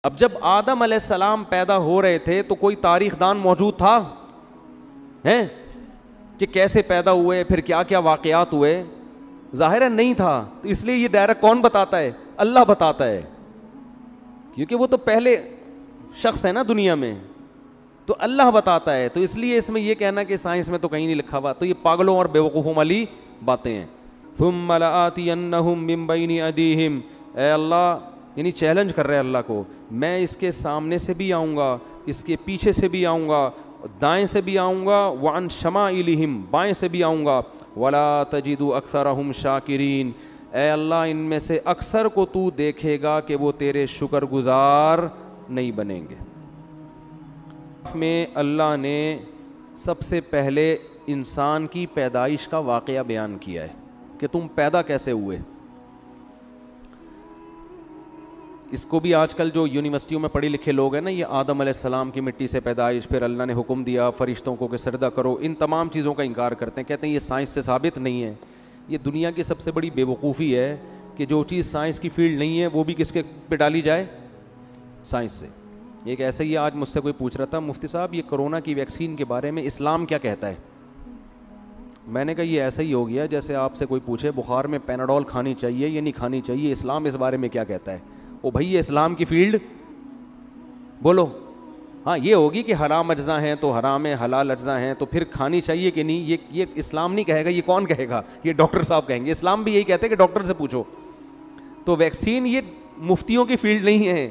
اب جب آدم علیہ السلام پیدا ہو رہے تھے تو کوئی تاریخ دان موجود تھا ہیں کہ کیسے پیدا ہوئے, پھر کیا کیا واقعات ہوئے؟ ظاہر ہے نہیں تھا. تو اس لیے یہ ڈائریکٹ کون بتاتا ہے؟ اللہ بتاتا ہے, کیونکہ وہ تو پہلے شخص ہے نا دنیا میں, تو اللہ بتاتا ہے. تو اس لیے اس میں یہ کہنا کہ سائنس میں تو کہیں نہیں لکھا ہوا, تو یہ پاگلوں اور بیوقوفوں والی باتیں ہیں. ثم لآتینہم من بین ایدیہم, اے اللہ یعنی چیلنج کر رہے اللہ کو, میں اس کے سامنے سے بھی آؤں گا, اس کے پیچھے سے بھی آؤں گا, دائیں سے بھی آؤں گا, وعن شمائلہم, بائیں سے بھی آؤں گا, ولا تجد اکثرہم شاکرین, اے اللہ ان میں سے اکثر کو تو دیکھے گا کہ وہ تیرے شکر گزار نہیں بنیں گے. میں اللہ نے سب سے پہلے انسان کی پیدائش کا واقعہ بیان کیا ہے کہ تم پیدا کیسے ہوئے. اس کو بھی آج کل جو یونیورسٹیوں میں پڑھے لکھے لوگ ہیں نا, یہ آدم علیہ السلام کی مٹی سے پیدائش, پھر اللہ نے حکم دیا فرشتوں کو کہ سجدہ کرو, ان تمام چیزوں کا انکار کرتے ہیں, کہتے ہیں یہ سائنس سے ثابت نہیں ہے. یہ دنیا کی سب سے بڑی بے وقوفی ہے کہ جو چیز سائنس کی فیلڈ نہیں ہے وہ بھی کس کے پہ ڈالی جائے؟ سائنس سے. ایک ایسا ہی آج مجھ سے کوئی پوچھ رہا تھا, مفتی صاحب یہ کرونا کی ویکسین کے بارے میں اسلام کیا کہتا ہے؟ میں نے کہا یہ ایسا ہی ہو گیا جیسے آپ سے کوئی پوچھے بخار میں پیناڈول کھانی چاہیے یا نہیں کھانی چاہیے, اسلام اس بارے میں کیا کہتا ہے؟ او بھائی یہ اسلام کی فیلڈ بولو. ہاں یہ ہوگی کہ حرام اجزاء ہیں تو حرام ہے, حلال اجزاء ہیں تو پھر کھانی چاہیے کہ نہیں, یہ اسلام نہیں کہے گا, یہ کون کہے گا؟ یہ ڈاکٹر صاحب کہیں گے. اسلام بھی یہی کہتے ہیں کہ ڈاکٹر سے پوچھو. تو ویکسین یہ مفتیوں کی فیلڈ نہیں ہے.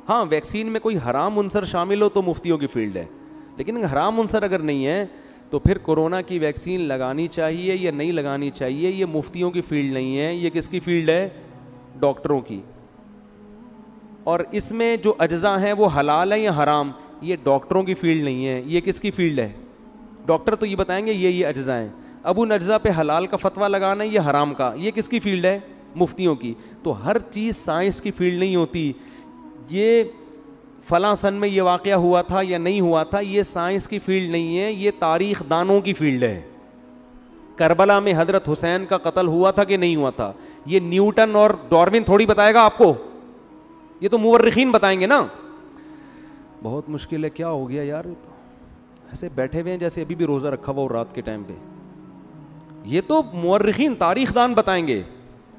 ہاں ویکسین میں کوئی حرام عنصر شامل ہو تو مفتیوں کی فیلڈ ہے, لیکن حرام عنصر اگر نہیں ہے تو پھر کورونا کی ویکسین لگانی چاہیے یا نہیں لگانی چاہیے, یہ مفتیوں کی فیلڈ نہیں ہے, یہ کس کی فیلڈ ہے؟ ڈاکٹروں کی. اور اس میں جو اجزاء ہیں وہ حلال ہیں یا حرام, یہ ڈاکٹروں کی فیلڈ نہیں ہے, یہ کس کی فیلڈ ہے؟ ڈاکٹر تو یہ بتائیں گے یہ اجزاء ہیں, اب ان اجزاء پہ حلال کا فتویٰ لگانا ہے یا حرام کا, یہ کس کی فیلڈ ہے؟ مفتیوں کی. تو ہر چیز سائنس کی فیلڈ نہیں ہوتی. یہ فلاں سن میں یہ واقعہ ہوا تھا یا نہیں ہوا تھا, یہ سائنس کی فیلڈ نہیں ہے, یہ تاریخ دانوں کی فیلڈ ہے. کربلا میں حضرت حسین کا قتل ہوا تھا کہ نہیں ہوا تھا, یہ نیوٹن اور ڈاروین تھوڑی بتائے گا آپ کو, یہ تو مورخین بتائیں گے نا. بہت مشکل ہے. کیا ہو گیا یار, یہ تو ایسے بیٹھے ہوئے ہیں جیسے ابھی بھی روزہ رکھا ہوا ہو رات کے ٹائم پہ. یہ تو مورخین تاریخ دان بتائیں گے.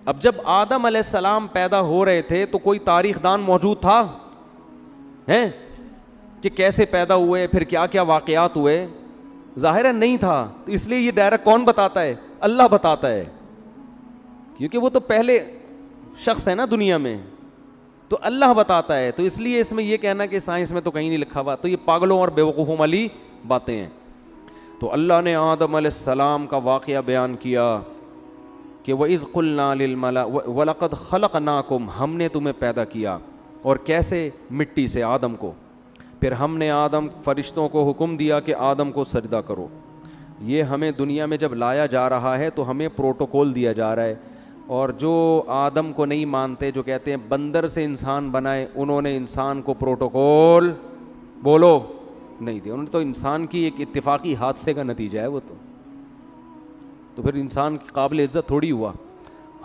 اب جب آدم علیہ السلام پیدا ہو رہے تھے تو کوئی تاریخ دان موجود تھا ہیں کہ کیسے پیدا ہوئے, پھر کیا کیا واقعات ہوئے؟ ظاہر ہے نہیں تھا. تو اس لیے یہ ڈائریکٹ کون بتاتا ہے؟ اللہ بتاتا ہے, کیونکہ وہ تو پہلے شخص ہے نا دنیا میں, تو اللہ بتاتا ہے. تو اس لیے اس میں یہ کہنا کہ سائنس میں تو کہیں نہیں لکھا ہوا, تو یہ پاگلوں اور بیوقوفوں والی باتیں ہیں. تو اللہ نے آدم علیہ السلام کا واقعہ بیان کیا کہ وَإِذْ قُلْنَا لِلْمَلَائِكَةِ وَلَقَدْ خَلَقْنَاكُمْ, ہم نے تمہیں پیدا کیا. اور کیسے؟ مٹی سے, آدم کو. پھر ہم نے آدم فرشتوں کو حکم دیا کہ آدم کو سجدہ کرو. یہ ہمیں دنیا میں جب لایا جا رہا ہے تو ہمیں پروٹوکول دیا جا رہا ہے, اور جو آدم کو نہیں مانتے, جو کہتے ہیں بندر سے انسان بنائے, انہوں نے انسان کو پروٹوکول بولو نہیں دیا. انہوں نے تو انسان کی ایک اتفاقی حادثے کا نتیجہ ہے وہ, تو پھر انسان کی قابل عزت تھوڑی ہوا.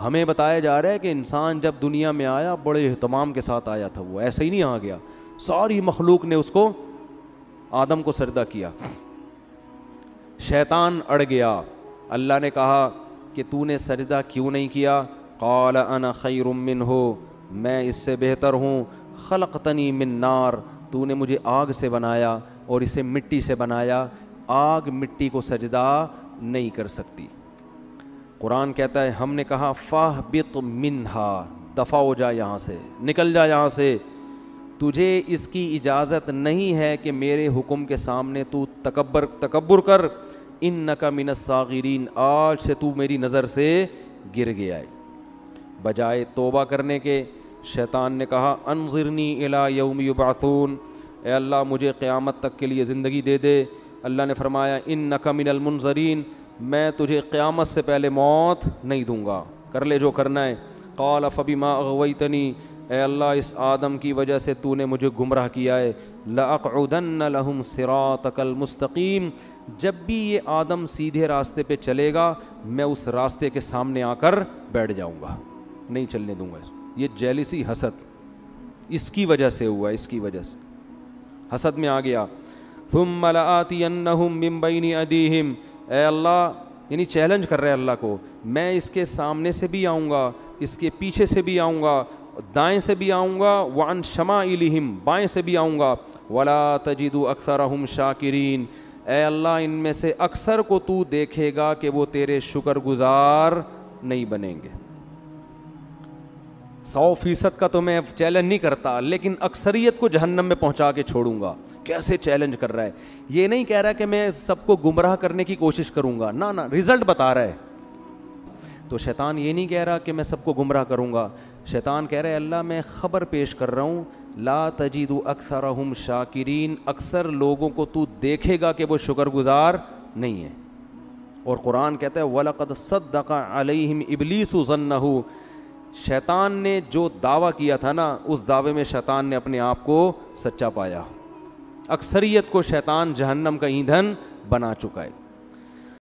ہمیں بتایا جا رہا ہے کہ انسان جب دنیا میں آیا بڑے اہتمام کے ساتھ آیا تھا, وہ ایسے ہی نہیں آ گیا, ساری مخلوق نے اس کو, آدم کو سجدہ کیا. شیطان اڑ گیا. اللہ نے کہا کہ تو نے سجدہ کیوں نہیں کیا؟ قال انا خیر منہ, میں اس سے بہتر ہوں. خلقتنی من نار, تو نے مجھے آگ سے بنایا اور اسے مٹی سے بنایا. آگ مٹی کو سجدہ نہیں کر سکتی. قرآن کہتا ہے ہم نے کہا فاہبط منہا, دفع ہو جا یہاں سے, نکل جا یہاں سے, تجھے اس کی اجازت نہیں ہے کہ میرے حکم کے سامنے تو تکبر کر. انک من الصاغرین, آج سے تو میری نظر سے گر گیا ہے. بجائے توبہ کرنے کے شیطان نے کہا انظرنی الی یوم یبعثون, اے اللہ مجھے قیامت تک کے لیے زندگی دے دے. اللہ نے فرمایا انک من المنظرین, میں تجھے قیامت سے پہلے موت نہیں دوں گا, کر لے جو کرنا ہے. قال فبما اغویتنی, اے اللہ اس آدم کی وجہ سے تو نے مجھے گمراہ کیا ہے. لأقعدن لهم صراطک المستقیم, جب بھی یہ آدم سیدھے راستے پہ چلے گا میں اس راستے کے سامنے آ کر بیٹھ جاؤں گا, نہیں چلنے دوں گا. یہ جیلسی, حسد, اس کی وجہ سے ہوا, اس کی وجہ سے حسد میں آ گیا. ثم لآتینہم من بین ایدیہم, اے اللہ یعنی چیلنج کر رہے اللہ کو, میں اس کے سامنے سے بھی آؤں گا, اس کے پیچھے سے بھی آؤں گا, دائیں سے بھی آؤں گا, وعن شمائلہم, بائیں سے بھی آؤں گا, ولا تجد اکثرہم شاکرین, اے اللہ ان میں سے اکثر کو تو دیکھے گا کہ وہ تیرے شکر گزار نہیں بنیں گے. 100% کا تو میں چیلنج نہیں کرتا, لیکن اکثریت کو جہنم میں پہنچا کے چھوڑوں گا. کیسے چیلنج کر رہا ہے, یہ نہیں کہہ رہا کہ میں سب کو گمراہ کرنے کی کوشش کروں گا, نہ رزلٹ بتا رہا ہے. تو شیطان یہ نہیں کہہ رہا کہ میں سب کو گمراہ کروں گا, شیطان کہہ رہا ہے اللہ میں خبر پیش کر رہا ہوں, لا تجد اکثرہم شاکرین, اکثر لوگوں کو تو دیکھے گا کہ وہ شکر گزار نہیں ہے. اور قرآن کہتا ہے وَلَقَدْ صَدَّقَ عَلَيْهِمْ إِبْلِيسُ ظَنَّهُ, شیطان نے جو دعویٰ کیا تھا نا, اس دعوے میں شیطان نے اپنے آپ کو سچا پایا. اکثریت کو شیطان جہنم کا ایندھن بنا چکا ہے.